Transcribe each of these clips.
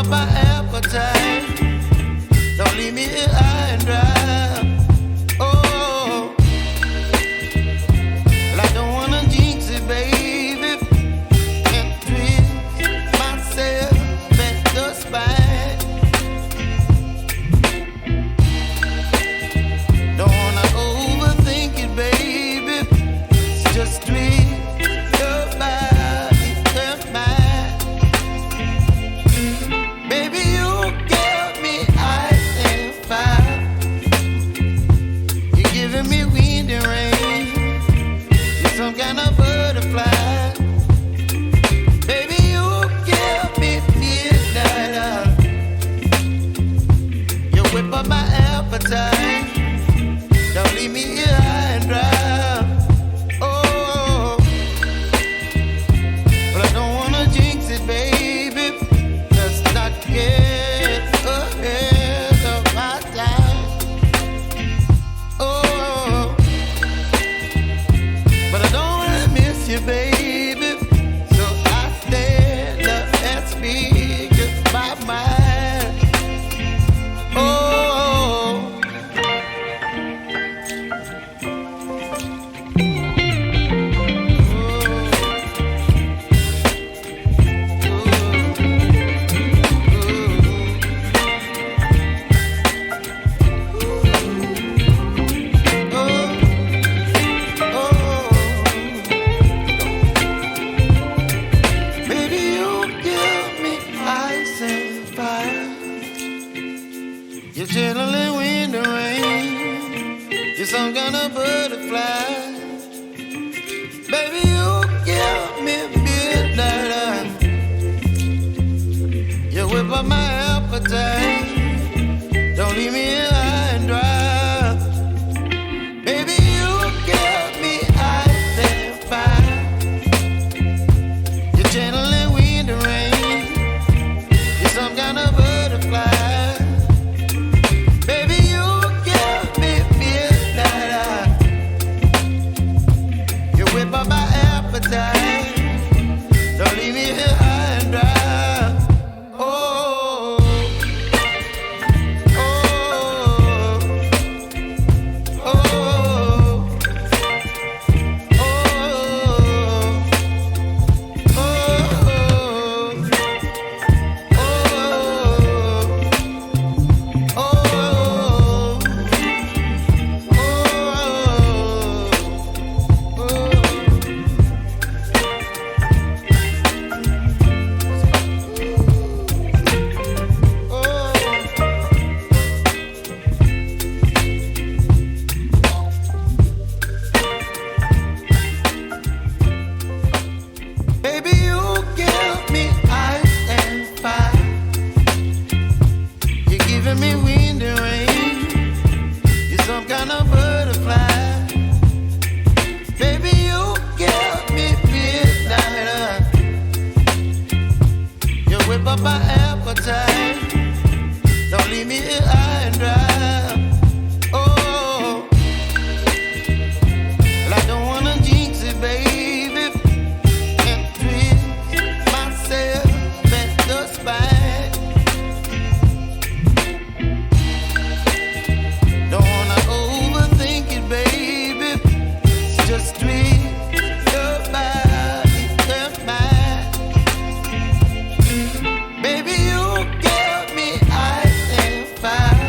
up my appetite. Don't leave me here high and dry. Oh, well, I don't wanna jinx it, baby, and twist myself at the spine. Don't wanna overthink it, baby. It's just twist your body and mine. Baby, you give me ice and fire. You're giving me wind and rain. You're some kind of butterfly. Baby, you give me midnight. You whip up my appetite. Don't leave me here high and dry. Oh, but I don't wanna jinx it, baby. Let's not get ahead of my time. Oh, but I don't wanna miss you, baby. So I stand up and speak just my mind. Oh. Baby, you give me ice and fire. You're channeling wind and rain. You're some kind of butterfly. Baby, you give me midnight. You whip up my appetite. Don't leave me here high and dry. Baby, you give me ice and fire. You're channeling wind and rain. You're some kind of butterfly. Baby, you give me midnight. You whip up my appetite. Don't leave me here high and dry. Oh, oh, oh, oh, baby, you give me ice and fire. You're giving me wind and rain. You're some kind of butterfly. Baby, you give me midnight. You whip up my appetite. Don't leave me here high and dry. Oh, well, I don't wanna jinx it, baby, and twist myself at the spine. Don't wanna overthink it, baby. It's just twist your body and mine. Baby, you give me ice and fire.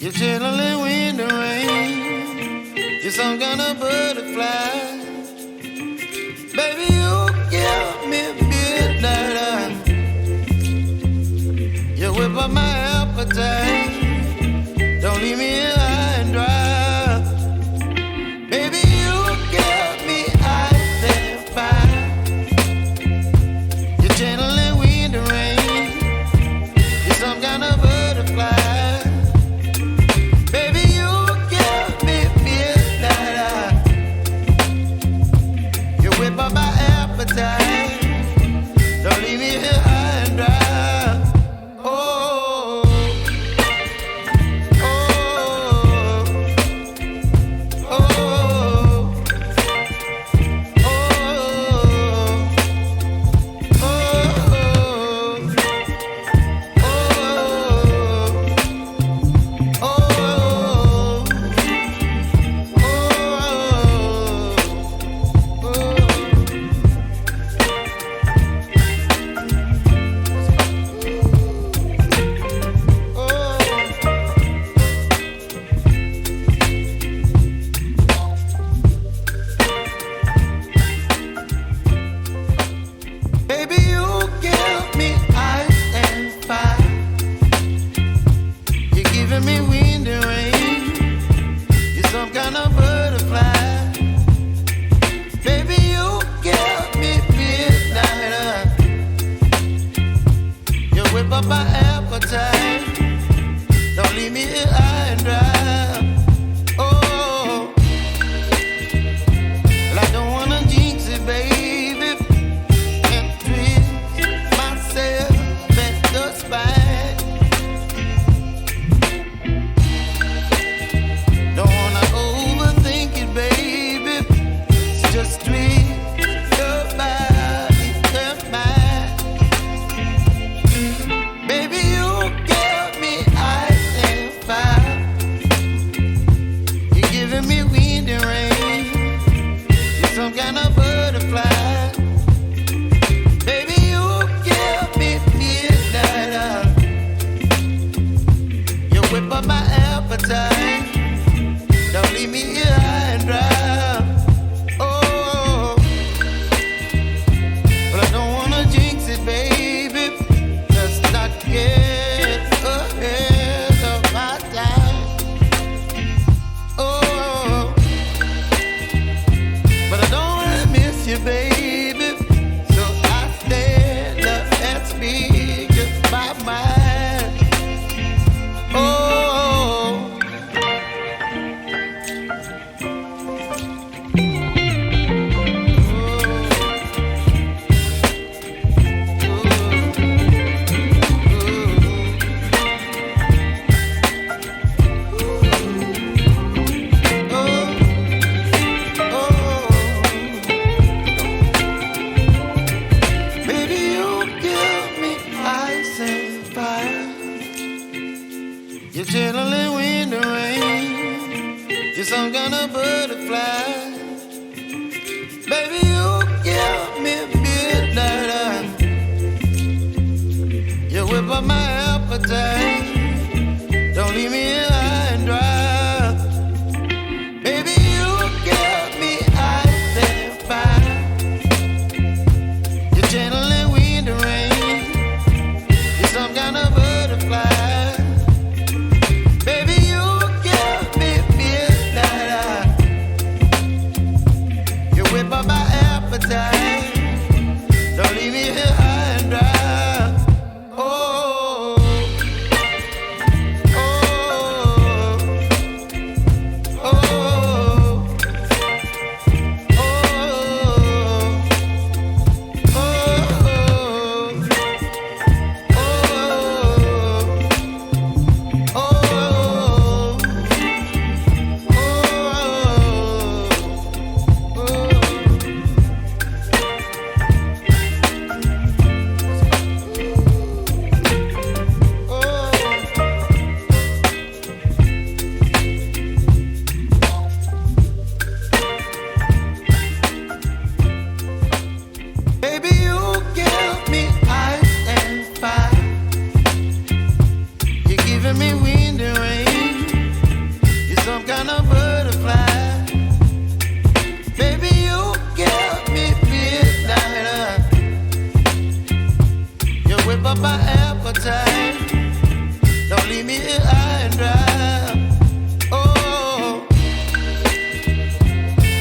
You're chilling wind and rain. You're some kind of butterfly. Baby, you give me midnight. You whip up my appetite. Don't leave me here high and dry. Baby, you give me ice and fire. You're channeling wind and rain. You're some kind of butterfly. Baby, you give me midnight. You whip up my appetite. Don't leave me here high and dry. my appetite. Don't leave me here high and dry. Oh,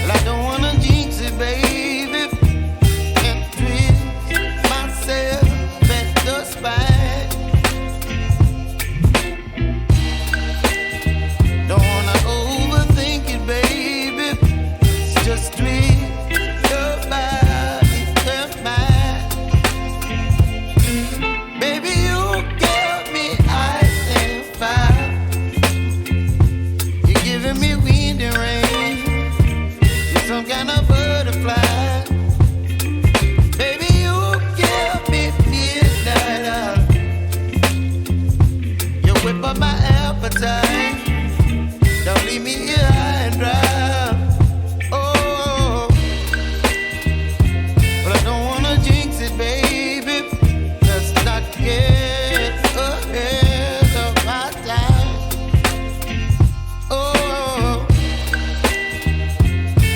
well, I don't wanna jinx it, baby, and twist myself at the spine. Don't wanna overthink it, baby. It's just twist your body and mine. Baby, you give me ice and fire. You're giving me wind and rain. You're some kind of butterfly. Baby, you give me midnight. You whip up my appetite. Don't leave me here high and dry. Oh, but I don't wanna jinx it, baby. Let's not get ahead of my time. Oh,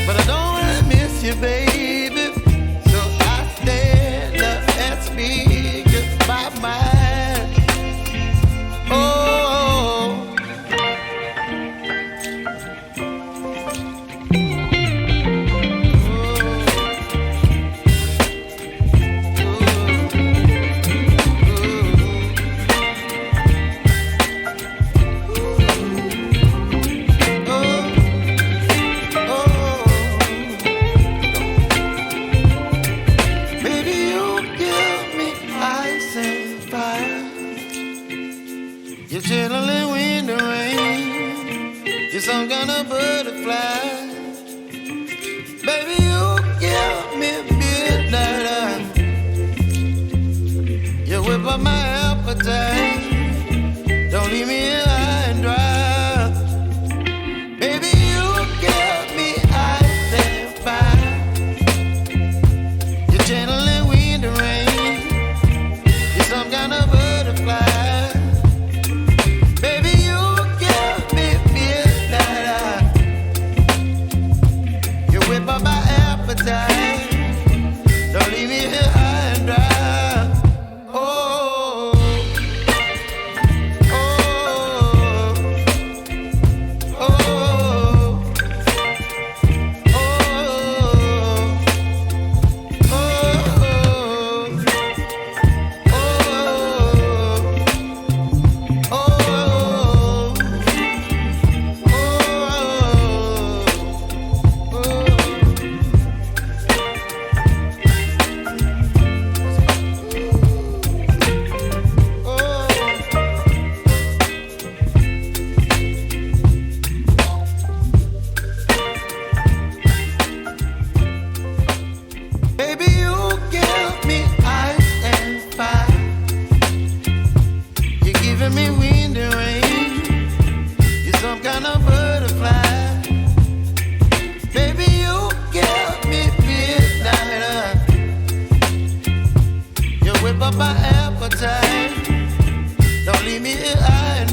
but I don't wanna miss you, baby. So I stand up and speak my mind. Oh. Baby, you give me ice and fire. You're chilling wind and rain. You're some kind of butterfly. Baby, you give me midnight. You whip up my appetite. Don't leave me here high and dry. Baby, you give me ice and fire. You're channeling wind and rain. You're some kind of butterfly. Baby, you give me midnight. You whip up my appetite. Don't leave me here high and dry. Oh, oh, oh, oh, baby, you give me ice and fire. You're giving me wind and rain. You're some kind of butterfly. Baby, you give me midnight. You whip up my appetite. Don't leave me here high and